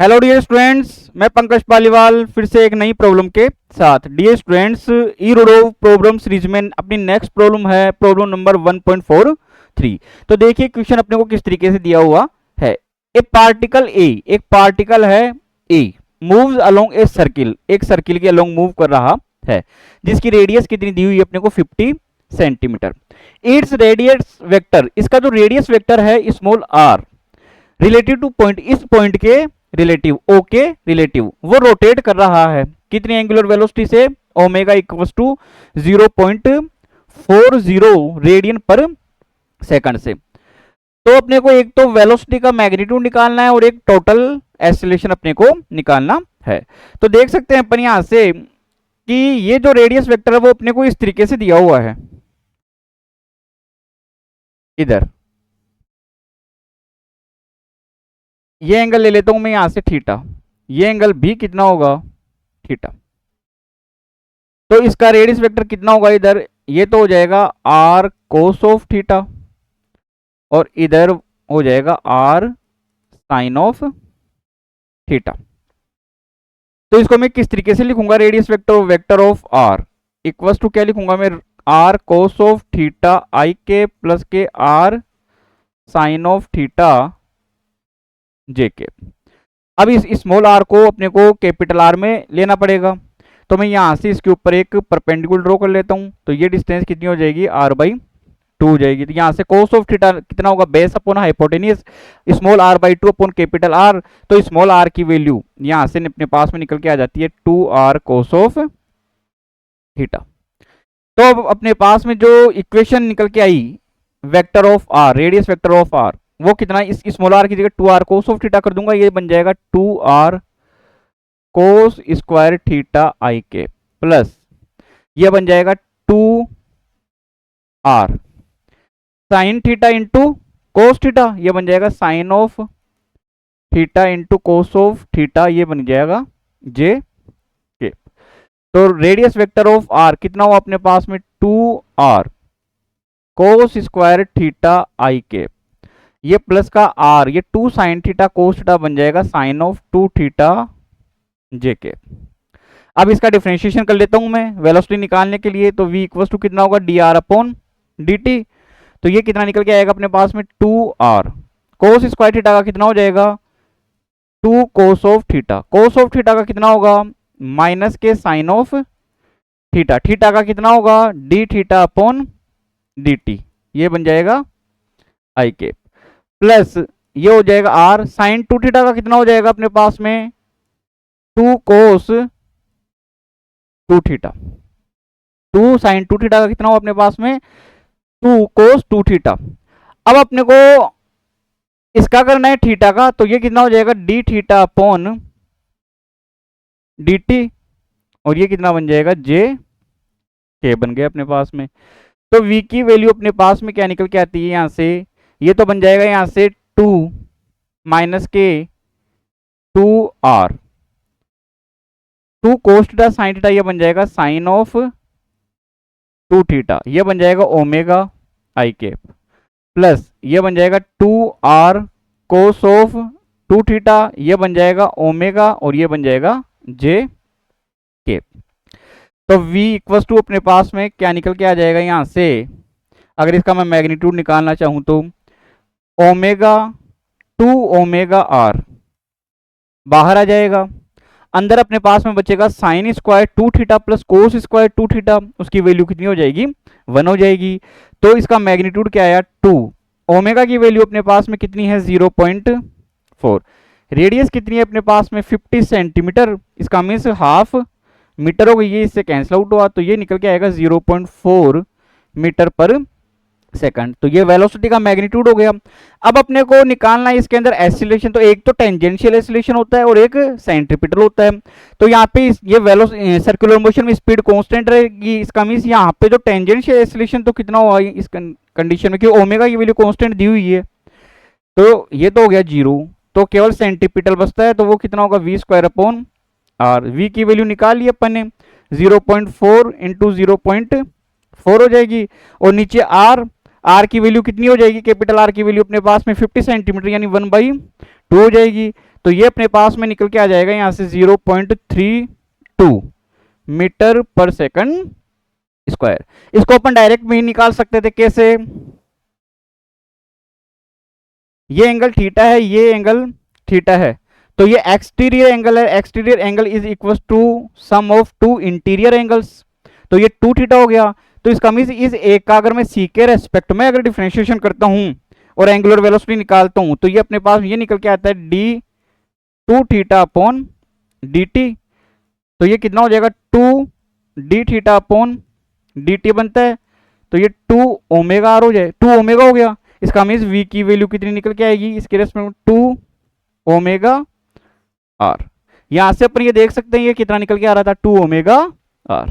Hello dear students, मैं पंकज पालीवाल फिर से एक नई प्रॉब्लम के साथ। डियर स्टूडेंट्स, ई रोडो प्रॉब्लम सीरीज में अपनी नेक्स्ट प्रॉब्लम है प्रॉब्लम नंबर 1.43। तो देखिए क्वेश्चन अपने को किस तरीके से दिया हुआ है। ए पार्टिकल ए, एक पार्टिकल है ए, मूव्स अलोंग ए सर्किल, एक सर्किल के अलोंग मूव कर रहा है जिसकी रेडियस कितनी दी हुई है अपने को 50 सेंटीमीटर। इट्स रेडियस वेक्टर, इसका जो रेडियस वेक्टर है small r relative to point, इस पॉइंट के रिलेटिव, ओ के रिलेटिव वो रोटेट कर रहा है कितनी एंगुलर वेलोसिटी से, omega equals to 0.40 radian per second से। तो अपने को एक तो वेलोसिटी का मैग्नीट्यूड निकालना है और एक टोटल एक्सीलरेशन अपने को निकालना है। तो देख सकते हैं अपन यहां से कि ये जो रेडियस वेक्टर है वो अपने को इस तरीके से दिया हुआ है। इधर ये एंगल ले लेता हूं मैं यहां से थीटा, ये एंगल भी कितना होगा थीटा। तो इसका रेडियस वेक्टर कितना होगा इधर, ये तो हो जाएगा आर कोस ऑफ थीटा और इधर हो जाएगा आर साइन ऑफ थीटा। तो इसको मैं किस तरीके से लिखूंगा, radius vector vector of r equals to क्या लिखूंगा मैं, r cos of theta i के प्लस के r sine of theta j के। अब इस स्मॉल आर को अपने को कैपिटल आर में लेना पड़ेगा। तो मैं यहां से इसके ऊपर एक परपेंडिकुलर ड्रॉ कर लेता हूं। तो ये डिस्टेंस कितनी हो जाएगी, आर बाई 2 हो जाएगी। तो यहां से कोस ऑफ थीटा कितना होगा, base upon hypotenuse small r by 2 upon capital R. तो स्मॉल आर की वैल्यू यहां से अपने पास में निकल के आ जाती है 2r कोस ऑफ थीटा। तो अब अपने पास में जो इक्वेशन निकल के आई vector of R, radius vector of R, वो कितना, इस स्मॉल आर की जगह 2r कोस ऑफ थीटा कर दूंगा, ये बन जाएगा 2r cos square theta i के प्लस ये बन जाएगा 2r sine theta into cos theta, ये बन जाएगा sine of theta into cos of theta, ये बन जाएगा जे के। तो रेडियस वेक्टर ऑफ आर कितना हुआ अपने पास में 2r cos square theta i के, ये प्लस का आर, ये 2 साइन थीटा कोस थीटा बन जाएगा साइन ऑफ 2 थीटा जे के। अब इसका डिफरेंशिएशन कर लेता हूं मैं वेलोसिटी निकालने के लिए। तो v इक्वल्स टू कितना होगा, D R upon D T. तो ये कितना निकल के आएगा अपने पास में 2r कोस स्क्वायर थीटा का कितना हो जाएगा 2 कोस of theta, cos of theta का कितना होगा माइनस के साइन ऑफ थीटा, थीटा का कितना होगा D theta upon D T, ये बन जाएगा आई के प्लस ये हो जाएगा आर साइन 2 थीटा का कितना हो जाएगा अपने पास में 2 कोस 2 थीटा, 2 साइन 2 थीटा का कितना हो अपने पास में 2 कोस 2 थीटा। अब अपने को इसका करना है थीटा का, तो ये कितना हो जाएगा D theta upon D T और ये कितना बन जाएगा जे के बन गया अपने पास में। तो v की वैल्यू अपने पास में क्या निकल के आती है यहां से, ये तो बन जाएगा यहां से 2 माइनस के 2r 2 cos theta sine theta, ये बन जाएगा साइन ऑफ 2 थीटा, ये बन जाएगा ओमेगा आई के प्लस ये बन जाएगा 2r कोस ऑफ 2 थीटा, ये बन जाएगा ओमेगा और ये बन जाएगा जे के। तो v इक्वल्स टू अपने पास में क्या निकल के आ जाएगा यहां से, अगर इसका मैं मैग्नीट्यूड निकालना चाहूं तो ओमेगा 2 ओमेगा r बाहर आ जाएगा, अंदर अपने पास में बचेगा sine square 2 theta plus cos square 2 theta, उसकी वैल्यू कितनी हो जाएगी 1 हो जाएगी। तो इसका मैग्नीट्यूड क्या आया 2, ओमेगा की वैल्यू अपने पास में कितनी है 0.4, रेडियस कितनी है अपने पास में 50 सेंटीमीटर, इसका मीन्स हाफ मीटर हो गई, ये इससे कैंसिल आउट हुआ तो ये निकल के आएगा 0.4 मीटर पर सेकंड। तो ये वेलोसिटी का मैग्नीट्यूड हो गया। अब अपने को निकालना है इसके अंदर एक्सीलरेशन, तो एक तो टेंजेंशियल एक्सीलरेशन होता है और एक सेंट्रीपिटल होता है। तो यहाँ पे ये सर्कुलर मोशन में स्पीड कांस्टेंट रहेगी, इसका मीन्स यहाँ पे जो टेंजेंशियल एक्सीलरेशन तो कितना हुआ इस कंडीशन में, क्योंकि ओमेगा की वैल्यू कांस्टेंट दी हुई है, तो ये तो हो गया 0, तो केवल सेंट्रीपिटल बचता है, तो वो कितना होगा v square upon r. v की वैल्यू निकाल ली अपन ने 0.4 इंटू 0.4 हो जाएगी और नीचे r की वैल्यू कितनी हो जाएगी, कैपिटल R की वैल्यू अपने पास में 50 सेंटीमीटर यानी 1/2 हो जाएगी। तो ये अपने पास में निकल के आ जाएगा यहां से 0.32 मीटर पर सेकंड स्क्वायर। इसको अपन डायरेक्ट भी निकाल सकते थे, कैसे? ये एंगल थीटा है, ये एंगल थीटा है, तो ये एक्सटीरियर एंगल है। Exterior angle is equal to sum of two interior angles, तो ये 2 थीटा हो गया। तो इसका मीन इस एक का अगर मैं सी के रेस्पेक्ट में अगर डिफरेंशिएशन करता हूं और एंगुलर वेलोसिटी निकालता हूं, तो ये अपने पास ये निकल के आता है D 2 theta upon D T. तो ये कितना हो जाएगा 2 D theta upon D T बनता है, तो ये 2 ओमेगा आर हो जाए, 2 ओमेगा हो गया। इसका मीन वी की वैल्यू कितनी निकल के आएगी इसके रेस्पेक्ट में 2 ओमेगा आर। यहां से अपन ये देख सकते हैं ये कितना निकल के आ रहा था 2 ओमेगा आर।